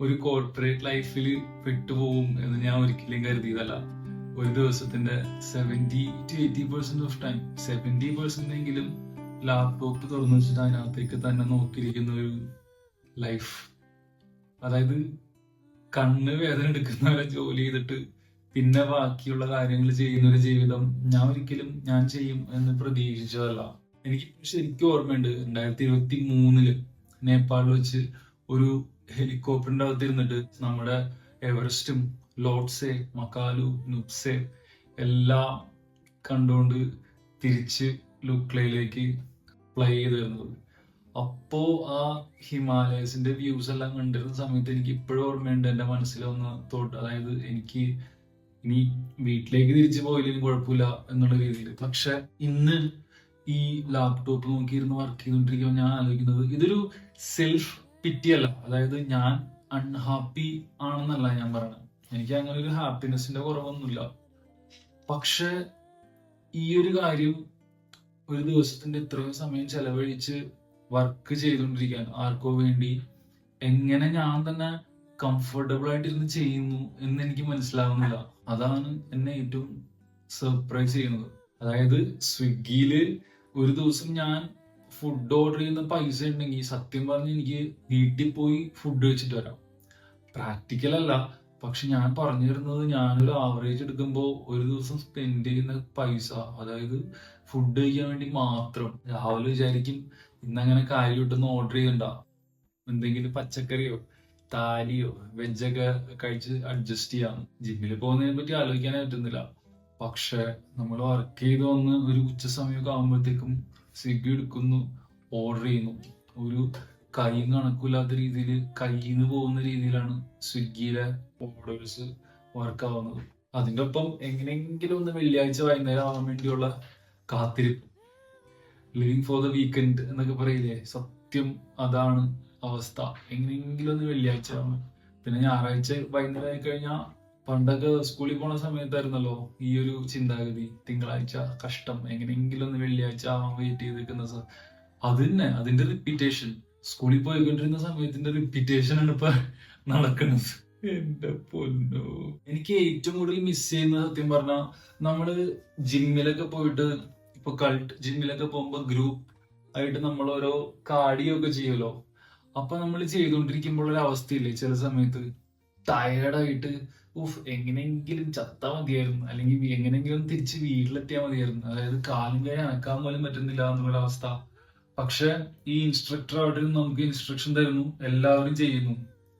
ഒരു കോർപ്പറേറ്റ് ലൈഫിൽ പെട്ടുപോകും എന്ന് ഞാൻ ഒരിക്കലും കരുതിയതല്ല. ഒരു ദിവസത്തിന്റെ 70-80% ഓഫ് ടൈം, 70% എങ്കിലും ലാപ്ടോപ്പ് തുറന്നു വെച്ചിട്ട് അതിനകത്തേക്ക് തന്നെ നോക്കിയിരിക്കുന്ന ഒരു ലൈഫ്. അതായത് കണ്ണ് വേദന എടുക്കുന്നവരെ ജോലി ചെയ്തിട്ട് പിന്നെ ബാക്കിയുള്ള കാര്യങ്ങൾ ചെയ്യുന്ന ഒരു ജീവിതം ഞാൻ ചെയ്യും എന്ന് പ്രതീക്ഷിച്ചതല്ല. എനിക്ക് ശരിക്കും ഓർമ്മയുണ്ട് 2023 നേപ്പാളിൽ വെച്ച് ഒരു ഹെലികോപ്റ്ററിന്റെ അകത്ത് ഇരുന്നിട്ട് നമ്മുടെ എവറസ്റ്റും ലോട്ട്സെ മക്കാലു നുപ്സെ എല്ലാം കണ്ടുകൊണ്ട് തിരിച്ച് ലുക്ലയിലേക്ക് ഫ്ലൈ ചെയ്ത് വരുന്നത്. അപ്പോ ആ ഹിമാലയസിന്റെ വ്യൂസ് എല്ലാം കണ്ടിരുന്ന സമയത്ത് എനിക്ക് ഇപ്പോഴും ഓർമ്മയുണ്ട് എന്റെ മനസ്സിലൊന്ന് തോട്ട്, അതായത് എനിക്ക് ഇനി വീട്ടിലേക്ക് തിരിച്ചു പോയില്ലെങ്കിൽ കുഴപ്പമില്ല എന്നുള്ള രീതിയിൽ. പക്ഷെ ഇന്ന് ഈ ലാപ്ടോപ്പ് നോക്കിയിരുന്ന് വർക്ക് ചെയ്തുകൊണ്ടിരിക്കുമ്പോൾ ഞാൻ ആലോചിക്കുന്നത് ഇതൊരു സെൽഫ് പിറ്റി അല്ല. അതായത് ഞാൻ അൺഹാപ്പി ആണെന്നല്ല ഞാൻ പറയണത്, എനിക്ക് അങ്ങനെ ഒരു ഹാപ്പിനെസിന്റെ കുറവൊന്നുമില്ല. പക്ഷെ ഈ ഒരു കാര്യം ഒരു ദിവസത്തിന്റെ ഇത്രയും സമയം ചെലവഴിച്ച് വർക്ക് ചെയ്തുകൊണ്ടിരിക്കാൻ ആർക്കോ വേണ്ടി എങ്ങനെ ഞാൻ തന്നെ കംഫർട്ടബിൾ ആയിട്ടിരുന്ന് ചെയ്യുന്നു എന്ന് എനിക്ക് മനസ്സിലാവുന്നില്ല. അതാണ് എന്നെ ഏറ്റവും സർപ്രൈസ് ചെയ്യുന്നത്. അതായത് സ്വിഗ്ഗിയില് ഒരു ദിവസം ഞാൻ ഫുഡ് ഓർഡർ ചെയ്യുന്ന പൈസ ഉണ്ടെങ്കിൽ സത്യം പറഞ്ഞ് എനിക്ക് വീട്ടിൽ പോയി ഫുഡ് കഴിച്ചിട്ട് വരാം. പ്രാക്ടിക്കൽ അല്ല, പക്ഷെ ഞാൻ പറഞ്ഞു തരുന്നത് ഞാനൊരു ആവറേജ് എടുക്കുമ്പോൾ ഒരു ദിവസം സ്പെൻഡ് ചെയ്യുന്ന പൈസ, അതായത് ഫുഡ് കഴിക്കാൻ വേണ്ടി മാത്രം. രാവിലെ വിചാരിക്കും ഇന്നങ്ങനെ കാര്യമായിട്ടൊന്നും ഓർഡർ ചെയ്യണ്ട, എന്തെങ്കിലും പച്ചക്കറിയോ താലിയോ വെജൊക്കെ കഴിച്ച് അഡ്ജസ്റ്റ് ചെയ്യാം. ജിമ്മിൽ പോകുന്നതിനെ പറ്റി ആലോചിക്കാനേ പറ്റുന്നില്ല. പക്ഷെ നമ്മൾ വർക്ക് ചെയ്ത് വന്ന് ഒരു ഉച്ച സമയമൊക്കെ ആകുമ്പോഴത്തേക്കും സ്വിഗ്ഗി എടുക്കുന്നു, ഓർഡർ ചെയ്യുന്നു. ഒരു കൈയും കണക്കില്ലാത്ത രീതിയിൽ കയ്യിൽ നിന്ന് പോകുന്ന രീതിയിലാണ് സ്വിഗ്ഗിയിലെ ഓർഡേഴ്സ് വർക്ക് ആവുന്നത്. അതിൻ്റെ ഒപ്പം എങ്ങനെയെങ്കിലും ഒന്ന് വെള്ളിയാഴ്ച വൈകുന്നേരം ആവാൻ വേണ്ടിയുള്ള കാത്തിരിപ്പ്, ലിവിങ് ഫോർ ദ വീക്കെൻഡ് എന്നൊക്കെ പറയില്ലേ, സത്യം അതാണ് അവസ്ഥ. എങ്ങനെയെങ്കിലും ഒന്ന് വെള്ളിയാഴ്ച ആവണം. പിന്നെ ഞായറാഴ്ച വൈകുന്നേരം ആയി കഴിഞ്ഞാൽ, പണ്ടൊക്കെ സ്കൂളിൽ പോണ സമയത്തായിരുന്നല്ലോ ഈ ഒരു ചിന്താഗതി, തിങ്കളാഴ്ച കഷ്ടം, എങ്ങനെയെങ്കിലും ഒന്ന് വെള്ളിയാഴ്ച ആവാൻ വെയിറ്റ് ചെയ്ത് നിൽക്കുന്ന അത് തന്നെ അതിന്റെ റിപ്പീറ്റേഷൻ. സ്കൂളിൽ പോയിക്കൊണ്ടിരുന്ന സമയത്തിന്റെ റിപ്പീറ്റേഷൻ ആണ് ഇപ്പൊ നടക്കുന്നത്. എന്റെ പൊന്നോ, എനിക്ക് ഏറ്റവും കൂടുതൽ മിസ് ചെയ്യുന്ന സത്യം പറഞ്ഞാൽ, നമ്മള് ജിമ്മിലൊക്കെ പോയിട്ട്, ഇപ്പൊ കൾട്ട് ജിമ്മിലൊക്കെ പോകുമ്പോ ഗ്രൂപ്പ് ആയിട്ട് നമ്മൾ ഓരോ കാർഡിയോ ഒക്കെ ചെയ്യുമല്ലോ. അപ്പൊ നമ്മൾ ചെയ്തുകൊണ്ടിരിക്കുമ്പോൾ ഒരു അവസ്ഥയില്ലേ, ചില സമയത്ത് ടയർഡായിട്ട് എങ്ങനെയെങ്കിലും ചത്താ മതിയായിരുന്നു, അല്ലെങ്കിൽ എങ്ങനെയെങ്കിലും തിരിച്ച് വീട്ടിലെത്തിയാൽ മതിയായിരുന്നു. അതായത് കാലും കൈ അനക്കാൻ പോലും പറ്റുന്നില്ല എന്നുള്ള അവസ്ഥ. പക്ഷെ ഈ ഇൻസ്ട്രക്ടർ അവിടെ നമുക്ക് ഇൻസ്ട്രക്ഷൻ തരുന്നു, എല്ലാവരും ചെയ്യുന്നു.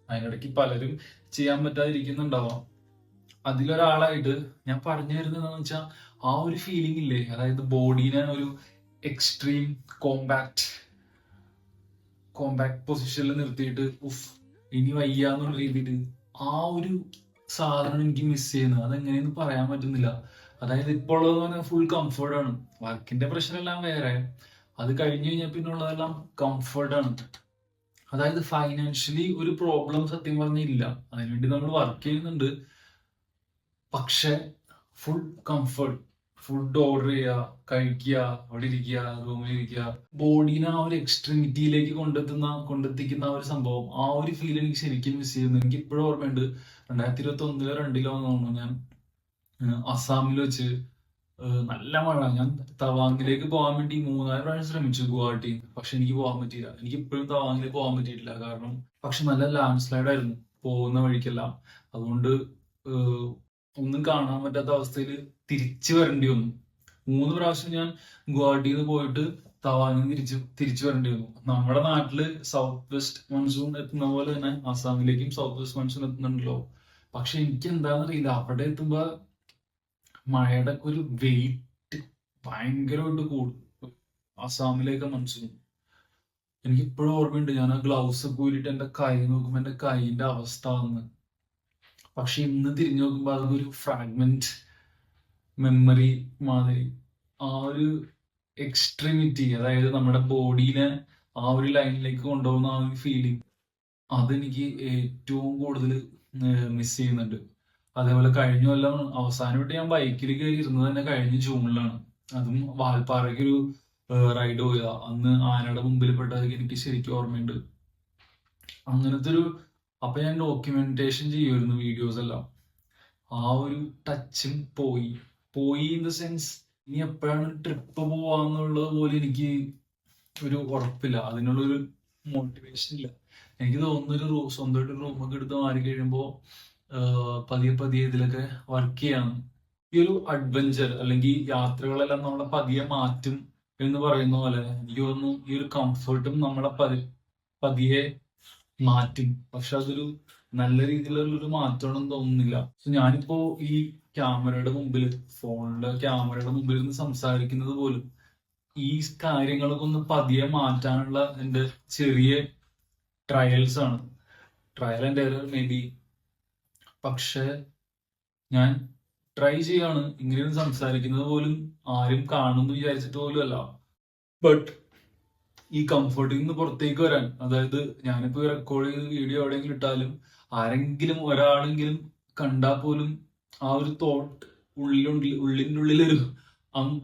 അതിനിടയ്ക്ക് പലരും ചെയ്യാൻ പറ്റാതിരിക്കുന്നുണ്ടാവാം. അതിലൊരാളായിട്ട് ഞാൻ പറഞ്ഞു തരുന്നത് എന്താണെന്ന് വെച്ചാൽ, ആ ഒരു ഫീലിംഗ് ഇല്ലേ, അതായത് ബോഡീനെ ഒരു എക്സ്ട്രീം കോമ്പാക്ട് പൊസിഷനിൽ നിർത്തിയിട്ട് ഇനി വയ്യ എന്നുള്ള രീതിയിൽ ആ ഒരു സാധനം എനിക്ക് മിസ് ചെയ്യുന്നത്. അതെങ്ങനെയെന്ന് പറയാൻ പറ്റുന്നില്ല. അതായത് ഇപ്പോൾ ഉള്ളത് പറഞ്ഞാൽ ഫുൾ കംഫർട്ടാണ്. വർക്കിന്റെ പ്രശ്നമെല്ലാം വേറെ, അത് കഴിഞ്ഞു കഴിഞ്ഞാൽ പിന്നെ ഉള്ളതെല്ലാം കംഫർട്ടാണ്. അതായത് ഫൈനാൻഷ്യലി ഒരു പ്രോബ്ലം സത്യം പറഞ്ഞില്ല, അതിനുവേണ്ടി നമ്മൾ വർക്ക് ചെയ്യുന്നുണ്ട്. പക്ഷെ ഫുൾ കംഫർട്ട്, ഫുഡ് ഓർഡർ ചെയ്യുക, കഴിക്കുക, അവിടെ ഇരിക്കുക, റൂമിൽ ഇരിക്കുക, ബോഡീനെ ആ ഒരു എക്സ്ട്രീമിറ്റിയിലേക്ക് കൊണ്ടെത്തിക്കുന്ന ആ ഒരു സംഭവം, ആ ഒരു ഫീൽ എനിക്ക് ശരിക്കും മിസ് ചെയ്യുന്നു. എനിക്ക് ഇപ്പോഴും ഓർമ്മയുണ്ട് 2021-2 തോന്നുന്നു, ഞാൻ അസാമിൽ വെച്ച് നല്ല മഴ. ഞാൻ തവാങ്ങിലേക്ക് പോകാൻ വേണ്ടി 3-4 പ്രാവശ്യം ശ്രമിച്ചു ഗുവാഹട്ടി, പക്ഷെ എനിക്ക് പോകാൻ പറ്റിയില്ല. എനിക്ക് ഇപ്പോഴും തവാങ്ങിലേക്ക് പോകാൻ പറ്റിയിട്ടില്ല. കാരണം പക്ഷെ നല്ല ലാൻഡ് സ്ലൈഡ് ആയിരുന്നു പോകുന്ന വഴിക്കെല്ലാം. അതുകൊണ്ട് ഒന്നും കാണാൻ പറ്റാത്ത അവസ്ഥയിൽ തിരിച്ചു വരേണ്ടി വന്നു. 3 പ്രാവശ്യം ഞാൻ ഗുവാഹട്ടിയിൽ നിന്ന് പോയിട്ട് തവാങ്ങിൽ തിരിച്ചു വരേണ്ടി വന്നു. നമ്മുടെ നാട്ടില് സൗത്ത് വെസ്റ്റ് മൺസൂൺ എത്തുന്ന പോലെ തന്നെ ആസാമിലേക്കും സൗത്ത് വെസ്റ്റ് മൺസൂൺ എത്തുന്നുണ്ടല്ലോ. പക്ഷെ എനിക്ക് എന്താണെന്നറിയില്ല, അവിടെ എത്തുമ്പോ മഴയുടെ ഒരു വെയിറ്റ് ഭയങ്കരമായിട്ട് കൂടും. ആസാമിലേക്ക് മൺസൂൺ എനിക്ക് ഇപ്പോഴും ഓർമ്മയുണ്ട്, ഞാൻ ആ ഗ്ലൗസ് ഒക്കെ ഊരിയിട്ട് എന്റെ കൈ നോക്കുമ്പോ എന്റെ കൈയിന്റെ അവസ്ഥ വന്ന്. പക്ഷെ ഇന്ന് തിരിഞ്ഞു നോക്കുമ്പോൾ അതൊക്കെ ഒരു ഫ്രാഗ്മെന്റ് മെമ്മറി മാതിരി. ആ ഒരു എക്സ്ട്രീമിറ്റി, അതായത് നമ്മുടെ ബോഡീനെ ആ ഒരു ലൈനിലേക്ക് കൊണ്ടുപോകുന്ന ആ ഒരു ഫീലിംഗ്, അതെനിക്ക് ഏറ്റവും കൂടുതൽ മിസ് ചെയ്യുന്നുണ്ട്. അതേപോലെ കഴിഞ്ഞ കൊല്ലം അവസാനമായിട്ട് ഞാൻ ബൈക്കിൽ കയറി ഇരുന്നത് തന്നെ കഴിഞ്ഞ ജൂണിലാണ്. അതും വാൽപ്പാറയ്ക്ക് ഒരു റൈഡ് പോയതാ. അന്ന് ആനയുടെ മുമ്പിൽ പെട്ടതൊക്കെ എനിക്ക് ശരിക്കും ഓർമ്മയുണ്ട്. അങ്ങനത്തെ ഒരു അപ്പൊ ഞാൻ ഡോക്യുമെന്റേഷൻ ചെയ്യുമായിരുന്നു വീഡിയോസ് എല്ലാം. ആ ഒരു ടച്ചും പോയി ഇൻ ദ സെൻസ് ഇനി എപ്പോഴാണ് ട്രിപ്പ് പോവാന്നുള്ളത് പോലും എനിക്ക് ഒരു ഉറപ്പില്ല, അതിനുള്ളൊരു മോട്ടിവേഷൻ ഇല്ല. എനിക്ക് തോന്നുന്നൊരു സ്വന്തമായിട്ട് റൂമൊക്കെ എടുത്ത് മാറി കഴിയുമ്പോൾ പതിയെ ഇതിലൊക്കെ വർക്ക് ചെയ്യണം. ഈ ഒരു അഡ്വഞ്ചർ അല്ലെങ്കിൽ യാത്രകളെല്ലാം നമ്മളെ പതിയെ മാറ്റും എന്ന് പറയുന്ന പോലെ എനിക്ക് തോന്നുന്നു ഈ ഒരു കംഫർട്ടും നമ്മളെ പതിയെ മാറ്റും. പക്ഷെ അതൊരു നല്ല രീതിയിലുള്ളൊരു മാറ്റമാണെന്ന് തോന്നുന്നില്ല. ഞാനിപ്പോ ഈ ക്യാമറയുടെ മുമ്പിൽ, ഫോണിന്റെ ക്യാമറയുടെ മുമ്പിൽ നിന്ന് സംസാരിക്കുന്നത് പോലും ഈ കാര്യങ്ങളൊക്കെ ഒന്ന് പതിയെ മാറ്റാനുള്ള എന്റെ ചെറിയ ട്രയൽസ് ആണ്. Trial and error may be. പക്ഷെ ഞാൻ ട്രൈ ചെയ്യാണ്. ഇങ്ങനെയൊന്നും സംസാരിക്കുന്നത് പോലും ആരും കാണുമെന്ന് വിചാരിച്ചിട്ട് പോലും അല്ല. ബട്ട് ഈ കംഫർട്ടിൽ നിന്ന് പുറത്തേക്ക് വരാൻ, അതായത് ഞാനിപ്പോ റെക്കോർഡ് ചെയ്ത് വീഡിയോ എവിടെയെങ്കിലും ഇട്ടാലും ആരെങ്കിലും ഒരാളെങ്കിലും കണ്ടാൽ പോലും ആ ഒരു തോട്ട് ഉള്ളിൻ്റെ ഉള്ളിലൊരു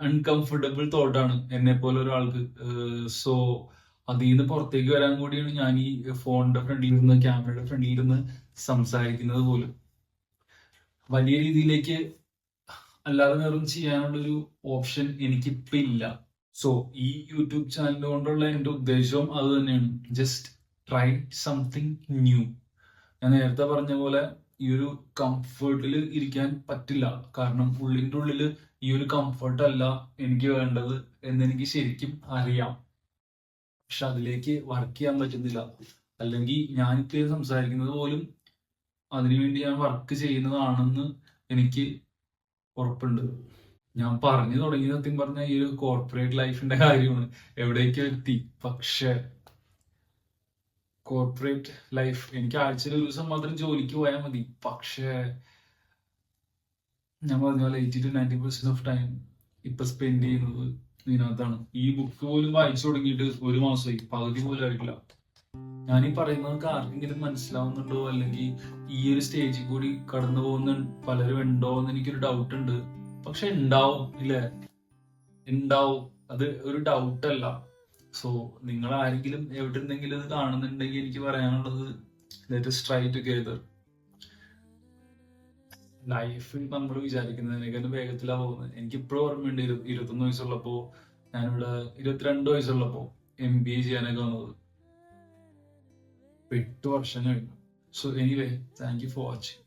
അൺകംഫർട്ടബിൾ തോട്ടാണ് എന്നെ പോലെ ഒരാൾക്ക്. സോ അതിൽ നിന്ന് പുറത്തേക്ക് വരാൻ കൂടിയാണ് ഞാൻ ഈ ഫോണിന്റെ ഫ്രണ്ടിൽ ഇരുന്ന്, ക്യാമറയുടെ ഫ്രണ്ടിൽ ഇരുന്ന് സംസാരിക്കുന്നത് പോലും. വലിയ രീതിയിലേക്ക് അല്ലാതെ വേറും ചെയ്യാനുള്ളൊരു ഓപ്ഷൻ എനിക്കിപ്പോ ഇല്ല. സോ ഈ യൂട്യൂബ് ചാനൽ കൊണ്ടുള്ള എന്റെ ഉദ്ദേശവും അത് തന്നെയാണ്. Just try something new. ഞാൻ നേരത്തെ പറഞ്ഞ പോലെ ഈ ഒരു കംഫർട്ടിൽ ഇരിക്കാൻ പറ്റില്ല. കാരണം ഉള്ളിൻ്റെ ഉള്ളിൽ ഈ ഒരു കംഫർട്ട് അല്ല എനിക്ക് വേണ്ടത് എന്നെനിക്ക് ശരിക്കും അറിയാം. പക്ഷെ അതിലേക്ക് വർക്ക് ചെയ്യാൻ പറ്റുന്നില്ല. അല്ലെങ്കിൽ ഞാനിപ്പോ സംസാരിക്കുന്നത് പോലും അതിനുവേണ്ടി ഞാൻ വർക്ക് ചെയ്യുന്നതാണെന്ന് എനിക്ക് ഉറപ്പുണ്ട്. ഞാൻ പറഞ്ഞു തുടങ്ങി സത്യം പറഞ്ഞ ഈ ഒരു കോർപ്പറേറ്റ് ലൈഫിന്റെ കാര്യമാണ്. എവിടേക്കോ എത്തി. പക്ഷെ കോർപ്പറേറ്റ് ലൈഫ് എനിക്ക് ആഴ്ചയിൽ ഒരു ദിവസം മാത്രം ജോലിക്ക് പോയാൽ മതി. പക്ഷെ ഞാൻ പറഞ്ഞ പോലെ 80-90% ഓഫ് ടൈം ഇപ്പൊ സ്പെൻഡ് ചെയ്യുന്നത് ഇതിനകത്താണ്. ഈ ബുക്ക് പോലും വായിച്ചു തുടങ്ങിയിട്ട് ഒരു മാസമായി, പകുതി പോലും ആയിട്ടില്ല. ഞാൻ ഈ പറയുന്നതൊക്കെ ആർക്കെങ്കിലും മനസ്സിലാവുന്നുണ്ടോ, അല്ലെങ്കിൽ ഈ ഒരു സ്റ്റേജിൽ കൂടി കടന്നു പോകുന്ന പലരും ഉണ്ടോ എന്ന് എനിക്കൊരു ഡൗട്ട് ഉണ്ട്. പക്ഷെ ഉണ്ടാവും, ഇല്ലേ? ഉണ്ടാവും. അത് ഒരു ഡൗട്ട് അല്ല. സോ നിങ്ങൾ ആരെങ്കിലും എവിടെ നിന്നെങ്കിലും ഇത് കാണുന്നുണ്ടെങ്കിൽ എനിക്ക് പറയാനുള്ളത്, ലെറ്റ് us try together. ലൈഫിൽ നമ്മൾ വിചാരിക്കുന്നതിനേക്കാളും വേഗത്തിലാ പോകുന്നത്. എനിക്ക് ഇപ്പോഴും ഓർമ്മയുണ്ട് 21 വയസ്സുള്ളപ്പോ, ഞാനിവിടെ 22 വയസ്സുള്ളപ്പോ MBA ചെയ്യാനൊക്കെ വന്നത്. 8 വർഷം കഴിഞ്ഞു. So anyway, thank you for watching.